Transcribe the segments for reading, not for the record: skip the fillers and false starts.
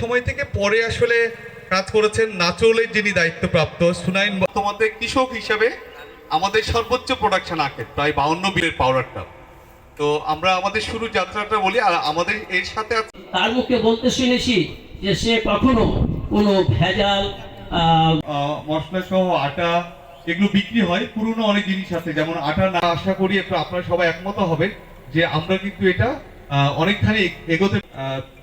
সময় থেকে পরে আসলে কাজ করেছেন নাচলের যিনি দায়িত্বপ্রাপ্ত সুনাইন তোমাদের কৃষক হিসেবে আমাদের সর্বোচ্চ প্রোডাকশন আখের প্রায় 52 বিলের পাউডারটা। তো আমরা আমাদের শুরু যাত্রাটা বলি, আর আমাদের এর সাথে তার মুখে বলতে শুনেছি যে সে কখনো কোনো ভেজাল মশলা সহ আটা এগুলো বিক্রি হয়, পুরনো অনেক জিনিস আছে যেমন আটা না। আশা করি আপনারা সবাই একমত হবেন যে আমরা কিন্তু এটা অনেকখানি এগোতে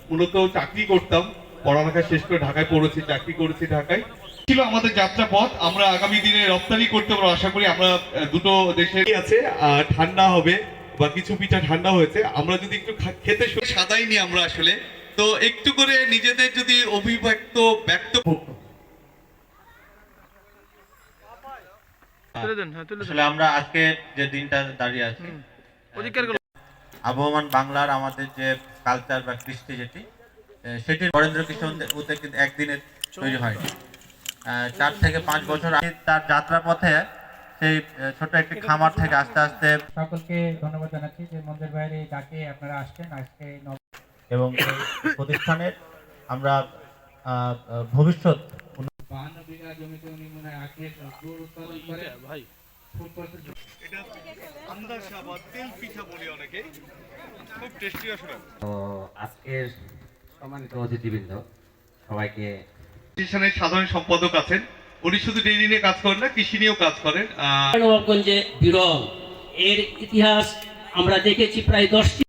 মূলত চাকরি করতাম, পড়ালেখা শেষ করে ঢাকায় পড়েছি, চাকরি করেছি ঢাকায়, ছিল আমাদের যাত্রা পথ। আমরা আগামী দিনে রপ্তানি করতে পারবো আশা করি। আমরা দুটো দেশের আছে, ঠান্ডা হবে বা কিছু পিঠা ঠান্ডা হয়েছে, আমরা যদি একটু খেতে সাদাই নি আমরা আসলে, তো একটু করে নিজেদের যদি অভিব্যক্ত ব্যক্ত আসলে আমরা আজকে যে দিনটা দাঁড়িয়ে আছি, আবহমান বাংলার আমাদের যে কালচার বা কৃষ্টি যেটি, সেটি বরেন্দ্র কৃষ্ণ কিন্তু একদিনে তৈরি হয়নি। 4 থেকে 5 বছর আগে তার যাত্রা পথে সেই ছোট একটি খামার থেকে আস্তে আস্তে। সকলকে ধন্যবাদ জানাচ্ছি যে মন্দির বাইরে ডাকে আপনারা আসছেন আজকে। এবং প্রতিষ্ঠানের আমরা ভবিষ্যৎ 52 বিঘা জমিতে উনি মনে হয় আখের গুড় উৎপাদন করে ভাই। এটা আন্দাশা বা তেল পিঠা বলি অনেকে, খুব টেস্টি আসলে। তো আজকের সম্মানিত অতিথিবৃন্দ সবাইকে, প্রতিষ্ঠানের সাধারণ সম্পাদক আছেন, উনি শুধু ডেইরি নিয়ে কাজ করেন না, কৃষি নিয়েও কাজ করেন। নবাবগঞ্জে বিরল এর ইতিহাস আমরা দেখেছি প্রায় 10টি।